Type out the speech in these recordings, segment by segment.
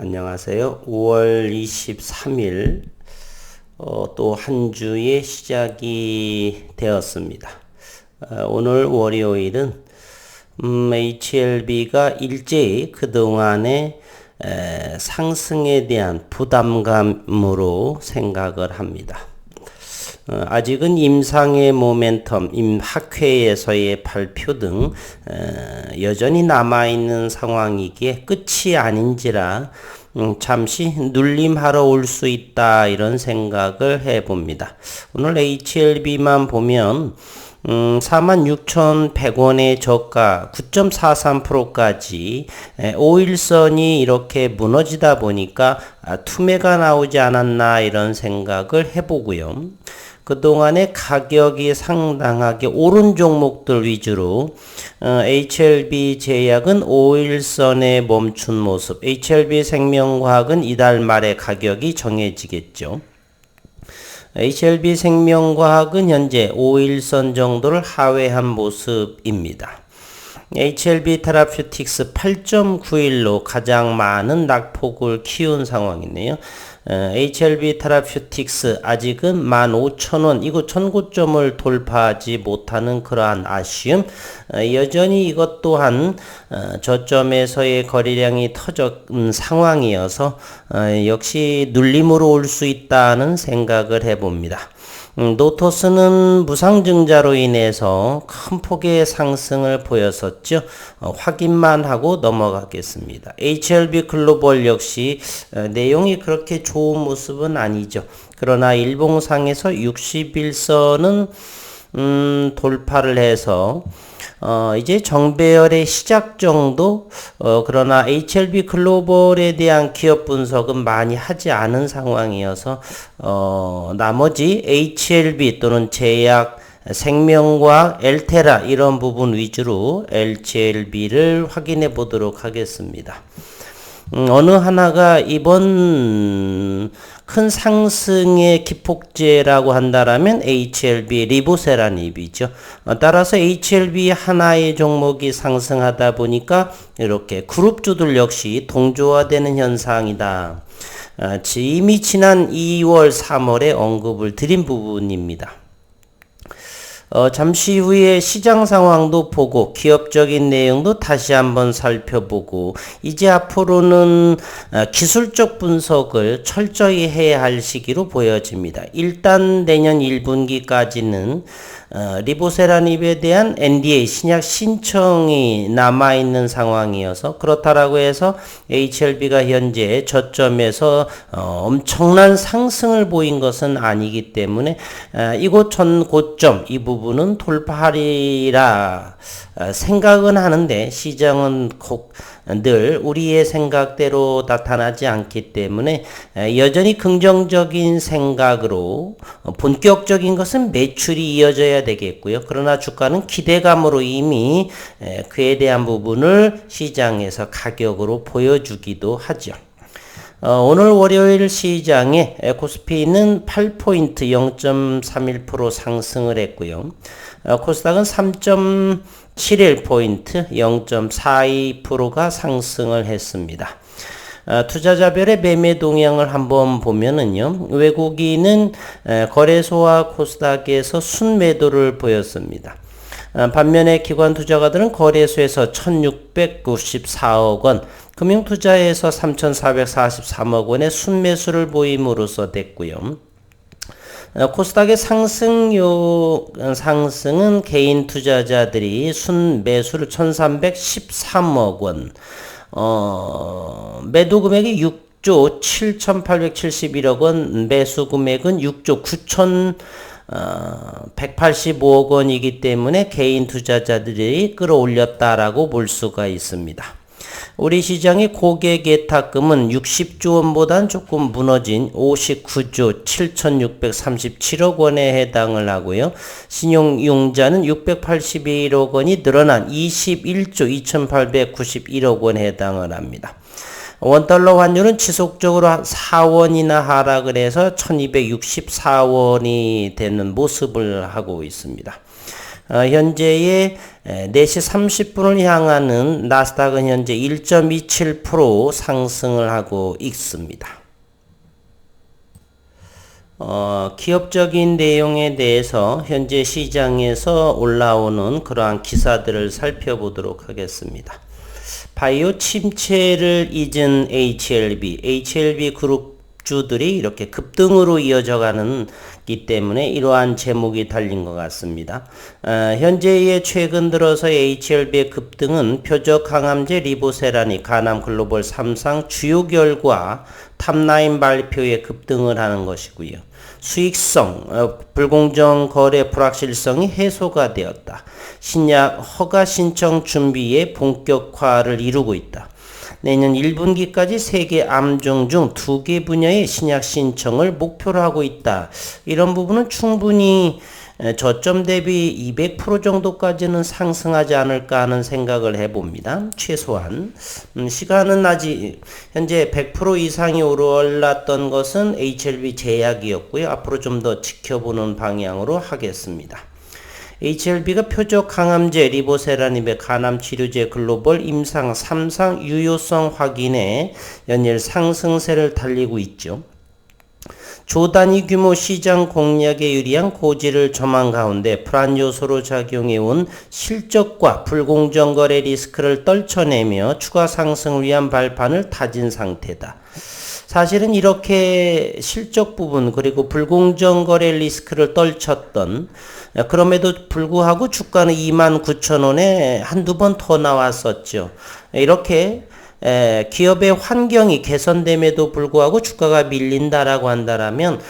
안녕하세요. 5월 23일 또 한 주의 시작이 되었습니다. 오늘 월요일은 HLB가 일제히 그동안의 상승에 대한 부담감으로 생각을 합니다. 아직은 임상의 모멘텀, 학회에서의 발표 등 여전히 남아있는 상황이기에 끝이 아닌지라 잠시 눌림하러 올 수 있다 이런 생각을 해봅니다. 오늘 HLB만 보면 46,100원의 저가 9.43%까지 5일선이 이렇게 무너지다 보니까 투매가 나오지 않았나 이런 생각을 해보고요. 그동안의 가격이 상당하게 오른 종목들 위주로 HLB 제약은 5일선에 멈춘 모습, HLB 생명과학은 이달 말에 가격이 정해지겠죠. HLB 생명과학은 현재 5일선 정도를 하회한 모습입니다. HLB 테라퓨틱스 8.91로 가장 많은 낙폭을 키운 상황이네요. HLB 테라퓨틱스 아직은 15,000원 이곳 천고점을 돌파하지 못하는 그러한 아쉬움, 여전히 이것 또한 저점에서의 거래량이 터진 상황이어서 역시 눌림으로 올 수 있다는 생각을 해봅니다. 노토스는 무상증자로 인해서 큰 폭의 상승을 보였었죠. 확인만 하고 넘어가겠습니다. HLB 글로벌 역시 내용이 그렇게 좋은 모습은 아니죠. 그러나 일봉상에서 61선은 돌파를 해서 이제 정배열의 시작 정도, 그러나 HLB 글로벌에 대한 기업 분석은 많이 하지 않은 상황이어서 나머지 HLB 또는 제약, 생명과학, 엘테라 이런 부분 위주로 HLB를 확인해 보도록 하겠습니다. 어느 하나가 이번 큰 상승의 기폭제라고 한다라면 HLB 리보세라닙이죠. 따라서 HLB 하나의 종목이 상승하다 보니까 이렇게 그룹주들 역시 동조화되는 현상이다. 이미 지난 2월, 3월에 언급을 드린 부분입니다. 잠시 후에 시장 상황도 보고 기업적인 내용도 다시 한번 살펴보고 이제 앞으로는 기술적 분석을 철저히 해야 할 시기로 보여집니다. 일단 내년 1분기까지는 리보세라닙에 대한 NDA 신약 신청이 남아있는 상황이어서 그렇다라고 해서 HLB가 현재 저점에서 엄청난 상승을 보인 것은 아니기 때문에 이곳 전 고점 이 부분은 돌파하리라 생각은 하는데 시장은 늘 우리의 생각대로 나타나지 않기 때문에 여전히 긍정적인 생각으로 본격적인 것은 매출이 이어져야 되겠고요. 그러나 주가는 기대감으로 이미 그에 대한 부분을 시장에서 가격으로 보여주기도 하죠. 오늘 월요일 시장에 코스피는 8포인트 0.31% 상승을 했고요. 코스닥은 3.71포인트 0.42%가 상승을 했습니다. 투자자별의 매매 동향을 한번 보면은요, 외국인은 거래소와 코스닥에서 순매도를 보였습니다. 반면에 기관 투자가들은 거래소에서 1,694억 원, 금융투자에서 3,443억 원의 순매수를 보임으로써 됐고요. 코스닥의 상승은 개인 투자자들이 순매수를 1,313억 원, 매도 금액이 6조 7,871억 원, 매수 금액은 6조 9,185억 원이기 때문에 개인 투자자들이 끌어올렸다라고 볼 수가 있습니다. 우리 시장의 고객 예탁금은 60조 원보단 조금 무너진 59조 7,637억 원에 해당을 하고요. 신용융자는 681억 원이 늘어난 21조 2,891억 원에 해당을 합니다. 원달러 환율은 지속적으로 4원이나 하락을 해서 1264원이 되는 모습을 하고 있습니다. 현재의 4시 30분을 향하는 나스닥은 현재 1.27% 상승을 하고 있습니다. 기업적인 내용에 대해서 현재 시장에서 올라오는 그러한 기사들을 살펴보도록 하겠습니다. 바이오 침체를 잊은 HLB 그룹주들이 이렇게 급등으로 이어져 가기 때문에 이러한 제목이 달린 것 같습니다. 현재의 최근 들어서 HLB의 급등은 표적 항암제 리보세라니 가남 글로벌 3상 주요 결과 탑9 발표에 급등을 하는 것이고요. 수익성, 불공정 거래 불확실성이 해소가 되었다. 신약 허가 신청 준비에 본격화를 이루고 있다. 내년 1분기까지 세계 암종 중 2개 분야의 신약 신청을 목표로 하고 있다. 이런 부분은 충분히 저점 대비 200% 정도까지는 상승하지 않을까 하는 생각을 해봅니다. 최소한. 시간은 아직 현재 100% 이상이 올랐던 것은 HLB 제약이었고요. 앞으로 좀 더 지켜보는 방향으로 하겠습니다. HLB가 표적 항암제 리보세라닙의 간암 치료제 글로벌 임상 3상 유효성 확인에 연일 상승세를 달리고 있죠. 조단위 규모 시장 공략에 유리한 고지를 점한 가운데 불안 요소로 작용해온 실적과 불공정 거래 리스크를 떨쳐내며 추가 상승을 위한 발판을 다진 상태다. 사실은 이렇게 실적 부분 그리고 불공정 거래 리스크를 떨쳤던 그럼에도 불구하고 주가는 29,000원에 한두 번 더 나왔었죠. 이렇게 기업의 환경이 개선됨에도 불구하고 주가가 밀린다라고 한다라면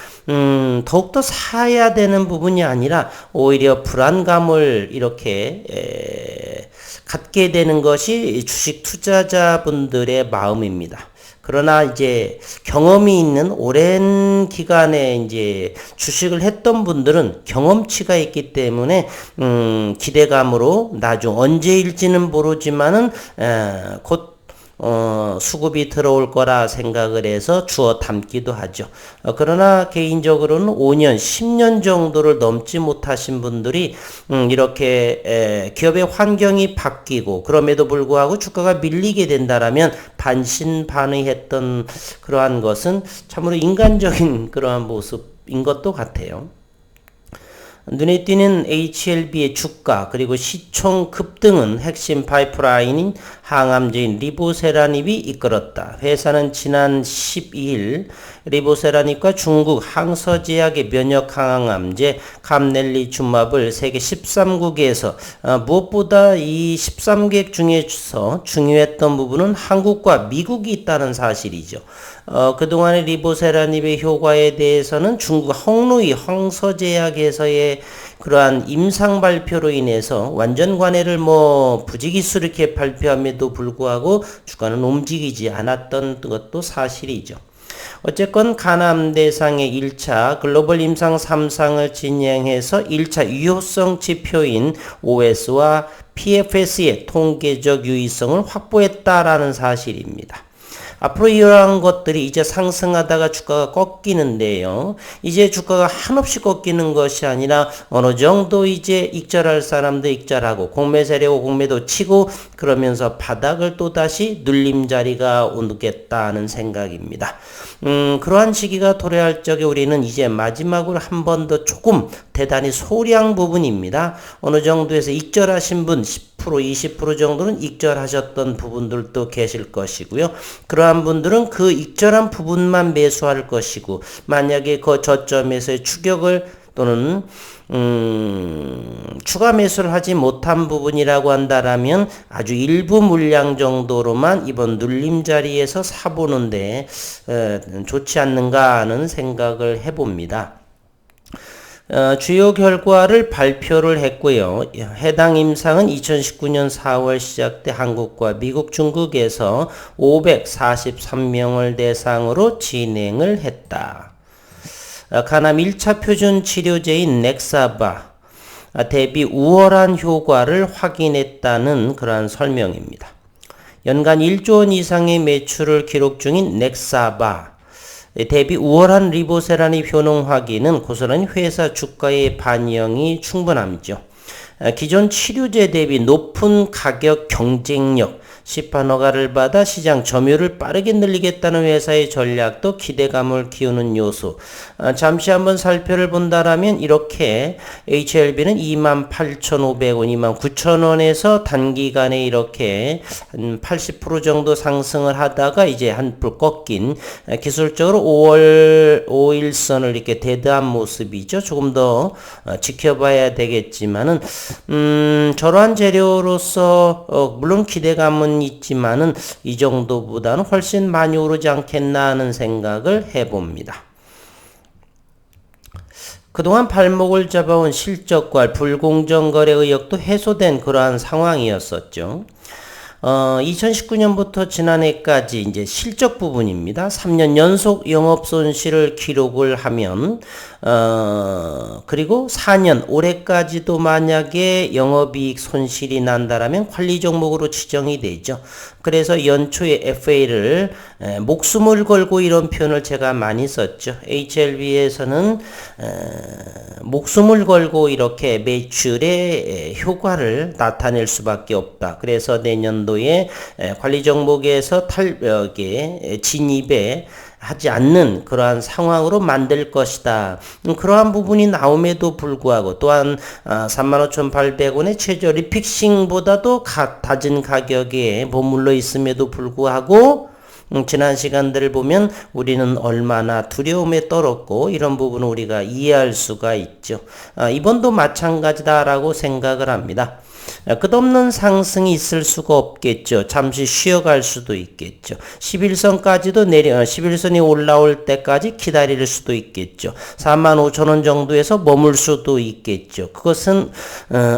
더욱더 사야 되는 부분이 아니라 오히려 불안감을 이렇게 갖게 되는 것이 주식 투자자분들의 마음입니다. 그러나 이제 경험이 있는 오랜 기간에 이제 주식을 했던 분들은 경험치가 있기 때문에 기대감으로 나중 언제일지는 모르지만은 곧 수급이 들어올 거라 생각을 해서 주워 담기도 하죠. 그러나 개인적으로는 5년, 10년 정도를 넘지 못하신 분들이 이렇게 기업의 환경이 바뀌고 그럼에도 불구하고 주가가 밀리게 된다라면 반신반의했던 그러한 것은 참으로 인간적인 그러한 모습인 것도 같아요. 눈에 띄는 HLB의 주가 그리고 시총 급등은 핵심 파이프라인인 항암제인 리보세라닙이 이끌었다. 회사는 지난 12일 리보세라닙과 중국 항서제약의 면역 항암제 감넬리줌압을 세계 13국에서 무엇보다 이 13개 중에서 중요했던 부분은 한국과 미국이 있다는 사실이죠. 그동안의 리보세라닙의 효과에 대해서는 중국 헝루이 항서제약에서의 그러한 임상 발표로 인해서 완전 관해를 부지기수롭게 발표함에도 불구하고 주가는 움직이지 않았던 것도 사실이죠. 어쨌건 간암 대상의 1차 글로벌 임상 3상을 진행해서 1차 유효성 지표인 OS와 PFS의 통계적 유의성을 확보했다라는 사실입니다. 앞으로 이러한 것들이 이제 상승하다가 주가가 꺾이는데요. 이제 주가가 한없이 꺾이는 것이 아니라 어느 정도 이제 익절할 사람도 익절하고 공매 세려고 공매도 치고 그러면서 바닥을 또다시 눌림 자리가 오겠다는 생각입니다. 그러한 시기가 도래할 적에 우리는 이제 마지막으로 한 번 더 조금 대단히 소량 부분입니다. 어느 정도에서 익절하신 분 10% 20% 정도는 익절하셨던 부분들도 계실 것이고요. 그러한 분들은 그 익절한 부분만 매수할 것이고 만약에 그 저점에서의 추격을 또는 추가 매수를 하지 못한 부분이라고 한다라면 아주 일부 물량 정도로만 이번 눌림 자리에서 사보는데 좋지 않는가 하는 생각을 해봅니다. 주요 결과를 발표를 했고요. 해당 임상은 2019년 4월 시작돼 한국과 미국, 중국에서 543명을 대상으로 진행을 했다. 간암 1차 표준 치료제인 넥사바 대비 우월한 효과를 확인했다는 그러한 설명입니다. 연간 1조 원 이상의 매출을 기록 중인 넥사바 대비 우월한 리보세라닙 효능 확인은 고스란히 회사 주가의 반영이 충분함이죠. 기존 치료제 대비 높은 가격 경쟁력, 시판 허가를 받아 시장 점유율을 빠르게 늘리겠다는 회사의 전략도 기대감을 키우는 요소. 잠시 한번 살펴를 본다라면 이렇게 HLB는 28,500원, 29,000원에서 단기간에 이렇게 한 80% 정도 상승을 하다가 이제 한풀 꺾인, 기술적으로 5일선을 이렇게 대드한 모습이죠. 조금 더 지켜봐야 되겠지만은 저러한 재료로서 물론 기대감은 있지만은 이 정도보다는 훨씬 많이 오르지 않겠나 하는 생각을 해봅니다. 그동안 발목을 잡아온 실적과 불공정 거래 의혹도 해소된 그러한 상황이었었죠. 2019년부터 지난해까지 이제 실적 부분입니다. 3년 연속 영업 손실을 기록을 하면 그리고 4년 올해까지도 만약에 영업이익 손실이 난다라면 관리 종목으로 지정이 되죠. 그래서 연초에 FA를 목숨을 걸고 이런 표현을 제가 많이 썼죠. HLB에서는 목숨을 걸고 이렇게 매출의 효과를 나타낼 수밖에 없다. 그래서 내년도에 관리 종목에서 진입에 하지 않는 그러한 상황으로 만들 것이다. 그러한 부분이 나옴에도 불구하고 또한 35,800원의 최저 리픽싱보다도 낮은 가격에 머물러 있음에도 불구하고 지난 시간들을 보면 우리는 얼마나 두려움에 떨었고 이런 부분을 우리가 이해할 수가 있죠. 이번도 마찬가지다라고 생각을 합니다. 끝없는 상승이 있을 수가 없겠죠. 잠시 쉬어갈 수도 있겠죠. 11선까지도 11선이 올라올 때까지 기다릴 수도 있겠죠. 45,000원 정도에서 머물 수도 있겠죠. 그것은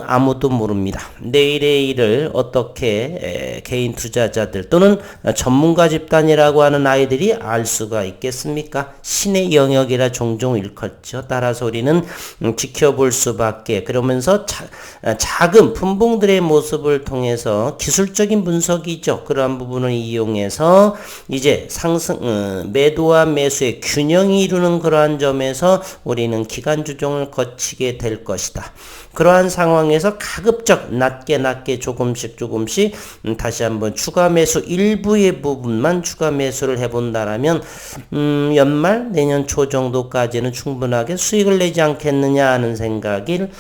아무도 모릅니다. 내일의 일을 어떻게 개인 투자자들 또는 전문가 집단이라고 하는 아이들이 알 수가 있겠습니까? 신의 영역이라 종종 일컫죠. 따라서 우리는 지켜볼 수밖에. 그러면서 작은 분봉들의 모습을 통해서 기술적인 분석이죠. 그러한 부분을 이용해서 이제 매도와 매수의 균형이 이루는 그러한 점에서 우리는 기간 조정을 거치게 될 것이다. 그러한 상황에서 가급적 낮게 조금씩 다시 한번 추가 매수 일부의 부분만 추가 매수를 해본다라면 연말 내년 초 정도까지는 충분하게 수익을 내지 않겠느냐 하는 생각을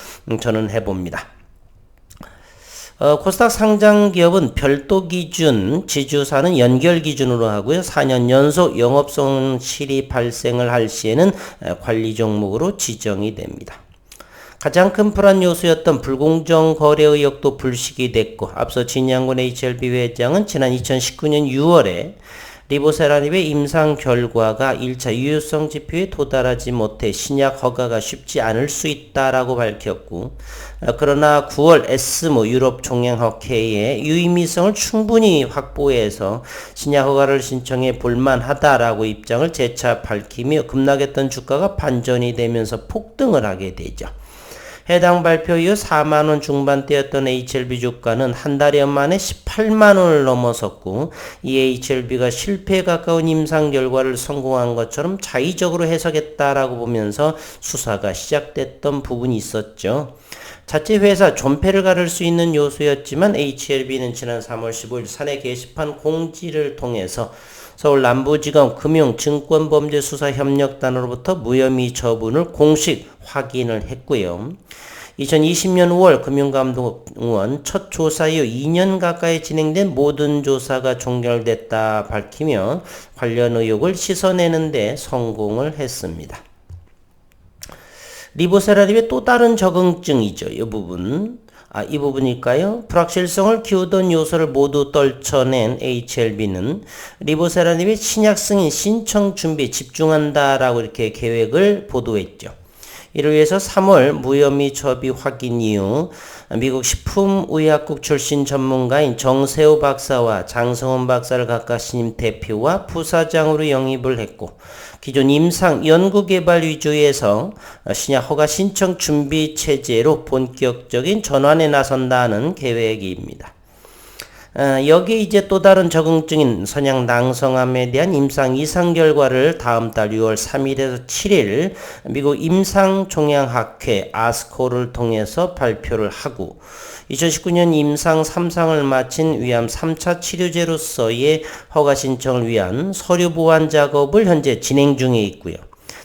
저는 해봅니다. 코스닥 상장 기업은 별도 기준, 지주사는 연결 기준으로 하고요. 4년 연속 영업 손실이 발생을 할 시에는 관리 종목으로 지정이 됩니다. 가장 큰 불안 요소였던 불공정 거래 의혹도 불식이 됐고, 앞서 진양군 HLB 회장은 지난 2019년 6월에 리보세라닙의 임상 결과가 1차 유효성 지표에 도달하지 못해 신약 허가가 쉽지 않을 수 있다라고 밝혔고, 그러나 9월 에스모 유럽 종양학회의 유의미성을 충분히 확보해서 신약 허가를 신청해 볼만하다라고 입장을 재차 밝히며 급락했던 주가가 반전이 되면서 폭등을 하게 되죠. 해당 발표 이후 4만원 중반대였던 HLB 주가는 한 달여 만에 18만원을 넘어섰고, 이 HLB가 실패에 가까운 임상 결과를 성공한 것처럼 자의적으로 해석했다라고 보면서 수사가 시작됐던 부분이 있었죠. 자체 회사 존폐를 가를 수 있는 요소였지만 HLB는 지난 3월 15일 사내 게시판 공지를 통해서 서울 남부지검 금융증권범죄수사협력단으로부터 무혐의 처분을 공식 확인을 했고요. 2020년 5월 금융감독원 첫 조사 이후 2년 가까이 진행된 모든 조사가 종결됐다 밝히며 관련 의혹을 씻어내는 데 성공을 했습니다. 리보세라닙의 또 다른 적응증이죠. 이 부분. 이 부분일까요? 불확실성을 키우던 요소를 모두 떨쳐낸 HLB는 리보세라닙의 신약 승인 신청 준비에 집중한다라고 이렇게 계획을 보도했죠. 이를 위해서 3월 무혐의 처비 확인 이후 미국 식품의약국 출신 전문가인 정세호 박사와 장성훈 박사를 각각 신임 대표와 부사장으로 영입을 했고, 기존 임상 연구개발 위주에서 신약 허가 신청 준비 체제로 본격적인 전환에 나선다는 계획입니다. 여기에 이제 또 다른 적응증인 선양 낭성암에 대한 임상 이상 결과를 다음 달 6월 3일에서 7일 미국 임상종양학회 아스코를 통해서 발표를 하고 2019년 임상 3상을 마친 위암 3차 치료제로서의 허가 신청을 위한 서류 보완 작업을 현재 진행 중에 있고요.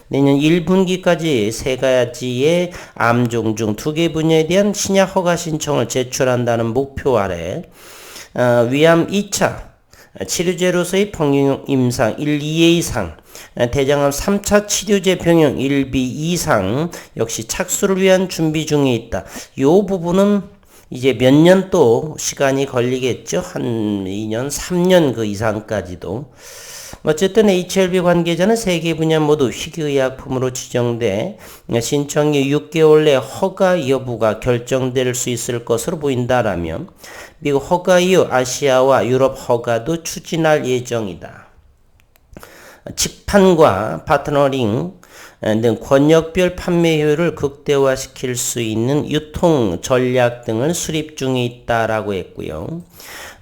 내년 1분기까지 3가지의 암종 중 2개 분야에 대한 신약 허가 신청을 제출한다는 목표 아래 위암 2차 치료제로서의 평균 임상 1, 2의 이상, 대장암 3차 치료제 병용 1B 이상 역시 착수를 위한 준비 중에 있다. 이 부분은 이제 몇 년 또 시간이 걸리겠죠. 한 2년, 3년 그 이상까지도. 어쨌든 HLB 관계자는 3개 분야 모두 희귀의약품으로 지정돼 신청이 6개월 내 허가 여부가 결정될 수 있을 것으로 보인다라면 미국 허가 이후 아시아와 유럽 허가도 추진할 예정이다. 직판과 파트너링 등 권역별 판매 효율을 극대화시킬 수 있는 유통 전략 등을 수립 중에 있다라고 했고요.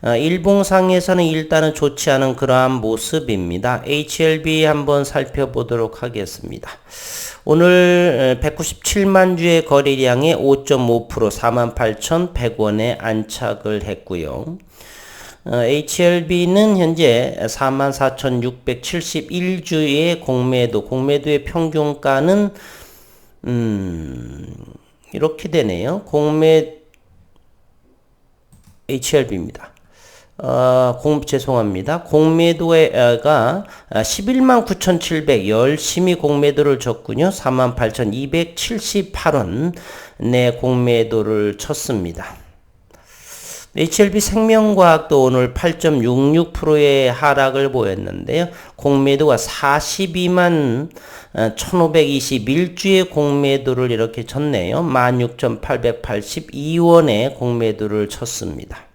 일봉상에서는 일단은 좋지 않은 그러한 모습입니다. HLB 한번 살펴보도록 하겠습니다. 오늘 197만 주의 거래량의 5.5% 48,100원에 안착을 했고요. HLB는 현재 44,671주의 공매도의 평균가는 이렇게 되네요. HLB입니다. 죄송합니다. 공매도가 11만 9,700 열심히 공매도를 쳤군요. 48,278원 내 공매도를 쳤습니다. HLB 생명과학도 오늘 8.66%의 하락을 보였는데요. 공매도가 42만 1521주의 공매도를 이렇게 쳤네요. 16,882원의 공매도를 쳤습니다.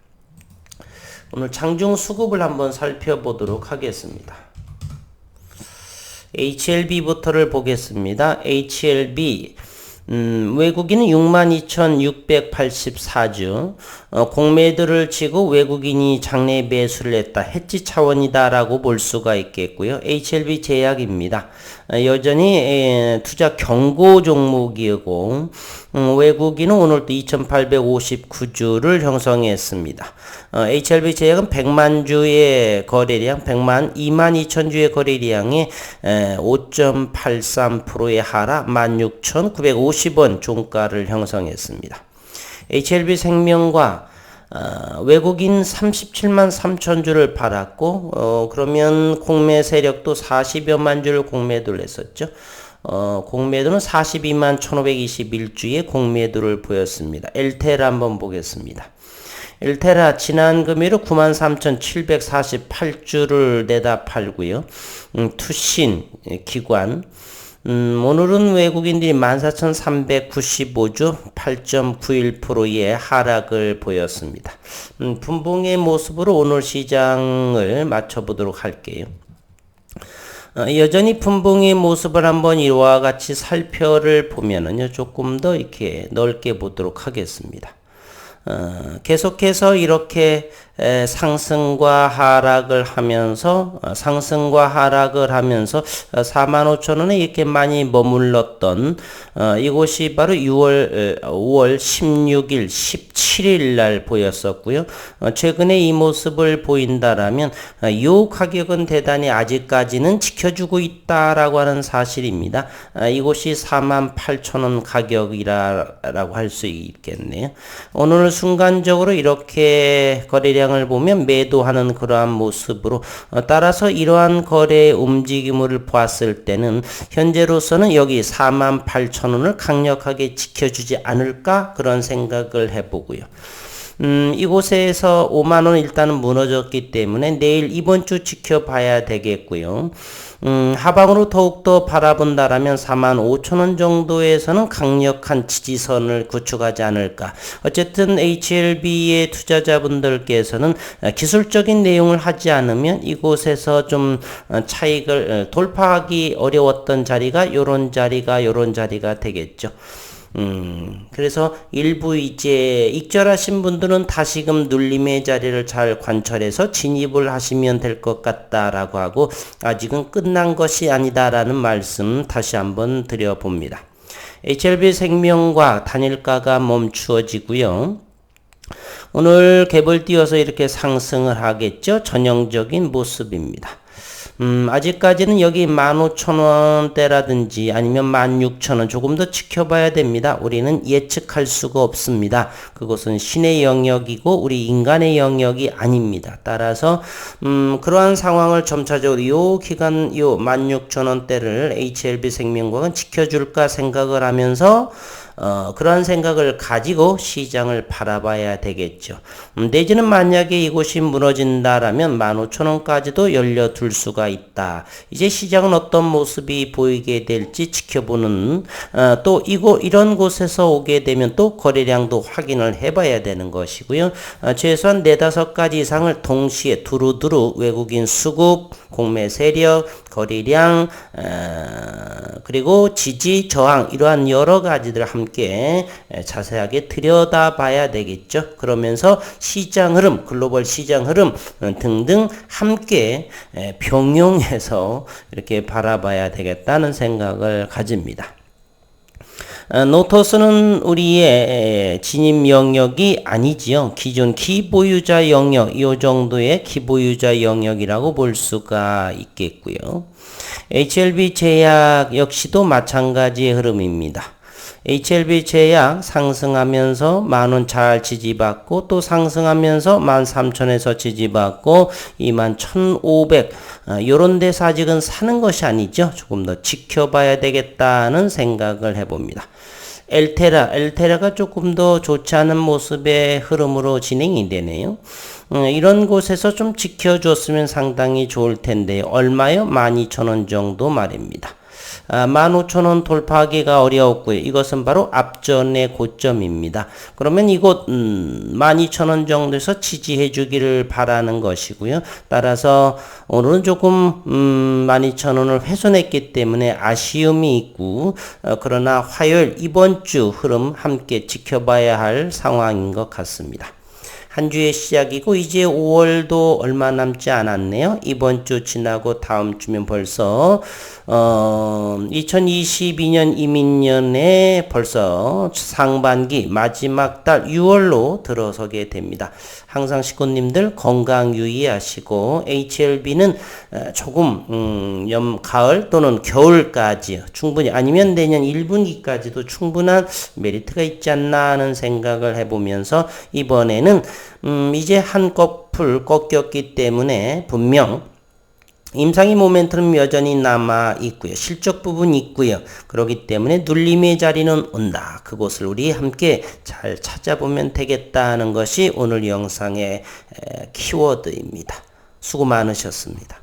오늘 장중 수급을 한번 살펴보도록 하겠습니다. HLB부터를 보겠습니다. HLB 외국인은 62,684주 공매도를 치고 외국인이 장내 매수를 했다. 해지 차원이다라고 볼 수가 있겠고요. HLB 제약입니다. 여전히 투자 경고 종목이고 외국인은 오늘도 2,859주를 형성했습니다. HLB 제약은 100만 주의 거래량, 22,000주의 거래량에 5.83%의 하락, 16,950원 종가를 형성했습니다. HLB 생명과 외국인 37만 3천 주를 팔았고 그러면 공매 세력도 40여만 주를 공매도를 했었죠. 공매도는 42만 1521주의 공매도를 보였습니다. 엘테라 한번 보겠습니다. 엘테라 지난 금요일 93,748주를 내다 팔고요. 투신 기관 오늘은 외국인들이 14,395주 8.91%의 하락을 보였습니다. 분봉의 모습으로 오늘 시장을 맞춰보도록 할게요. 여전히 분봉의 모습을 한번 이와 같이 살펴를 보면은요, 조금 더 이렇게 넓게 보도록 하겠습니다. 계속해서 이렇게 상승과 하락을 하면서 45,000원에 이렇게 많이 머물렀던 이곳이 바로 5월 16일, 17일 날 보였었고요. 최근에 이 모습을 보인다라면 이 가격은 대단히 아직까지는 지켜주고 있다라고 하는 사실입니다. 이곳이 48,000원 가격이라고 할 수 있겠네요. 오늘 순간적으로 이렇게 거래량을 보면 매도하는 그러한 모습으로 따라서 이러한 거래 움직임을 보았을 때는 현재로서는 여기 48,000원을 강력하게 지켜주지 않을까 그런 생각을 해보고요. 이곳에서 5만원 일단은 무너졌기 때문에 내일 이번 주 지켜봐야 되겠고요. 하방으로 더욱더 바라본다라면 45,000원 정도에서는 강력한 지지선을 구축하지 않을까. 어쨌든 HLB의 투자자분들께서는 기술적인 내용을 하지 않으면 이곳에서 좀 차익을 돌파하기 어려웠던 자리가 요런 자리가 되겠죠. 그래서 일부 이제 익절하신 분들은 다시금 눌림의 자리를 잘 관철해서 진입을 하시면 될 것 같다라고 하고, 아직은 끝난 것이 아니다라는 말씀 다시 한번 드려봅니다. HLB 생명과 단일가가 멈추어지고요. 오늘 갭을 띄워서 이렇게 상승을 하겠죠. 전형적인 모습입니다. 아직까지는 여기 15,000원대라든지 아니면 16,000원 조금 더 지켜봐야 됩니다. 우리는 예측할 수가 없습니다. 그것은 신의 영역이고 우리 인간의 영역이 아닙니다. 따라서 그러한 상황을 점차적으로 요 기간 요 16,000원대를 HLB 생명과는 지켜줄까 생각을 하면서 그러한 생각을 가지고 시장을 바라봐야 되겠죠. 내지는 만약에 이곳이 무너진다라면 15,000원까지도 열려둘 수가 있다. 이제 시장은 어떤 모습이 보이게 될지 지켜보는, 또 이런 곳에서 오게 되면 또 거래량도 확인을 해봐야 되는 것이고요. 최소한 4-5가지 이상을 동시에 두루두루 외국인 수급, 공매 세력, 거래량, 그리고 지지, 저항 이러한 여러 가지들 함께 자세하게 들여다봐야 되겠죠. 그러면서 시장 흐름, 글로벌 시장 흐름 등등 함께 병용해서 이렇게 바라봐야 되겠다는 생각을 가집니다. 노토스는 우리의 진입 영역이 아니지요. 기존 기보유자 영역, 이 정도의 기보유자 영역이라고 볼 수가 있겠고요. HLB 제약 역시도 마찬가지의 흐름입니다. HLB 제약 상승하면서 10,000원 잘 지지받고 또 상승하면서 13,000원에서 지지받고 21,500 요런 데서 아직은 사는 것이 아니죠. 조금 더 지켜봐야 되겠다는 생각을 해봅니다. 엘테라가 조금 더 좋지 않은 모습의 흐름으로 진행이 되네요. 이런 곳에서 좀 지켜줬으면 상당히 좋을 텐데요. 얼마요? 12,000원 정도 말입니다. 15,000원 돌파하기가 어려웠고요. 이것은 바로 앞전의 고점입니다. 그러면 이곳 12,000원 정도에서 지지해 주기를 바라는 것이고요. 따라서 오늘은 조금 12,000원을 훼손했기 때문에 아쉬움이 있고, 그러나 화요일 이번 주 흐름 함께 지켜봐야 할 상황인 것 같습니다. 한 주의 시작이고 이제 5월도 얼마 남지 않았네요. 이번 주 지나고 다음 주면 벌써 2022년 이민년에 벌써 상반기 마지막 달 6월로 들어서게 됩니다. 항상 식구님들 건강 유의하시고 HLB는 조금 가을 또는 겨울까지 충분히, 아니면 내년 1분기까지도 충분한 메리트가 있지 않나 하는 생각을 해보면서 이번에는 이제 한꺼풀 꺾였기 때문에 분명 임상의 모멘텀은 여전히 남아 있고요. 실적 부분이 있고요. 그렇기 때문에 눌림의 자리는 온다. 그곳을 우리 함께 잘 찾아보면 되겠다는 것이 오늘 영상의 키워드입니다. 수고 많으셨습니다.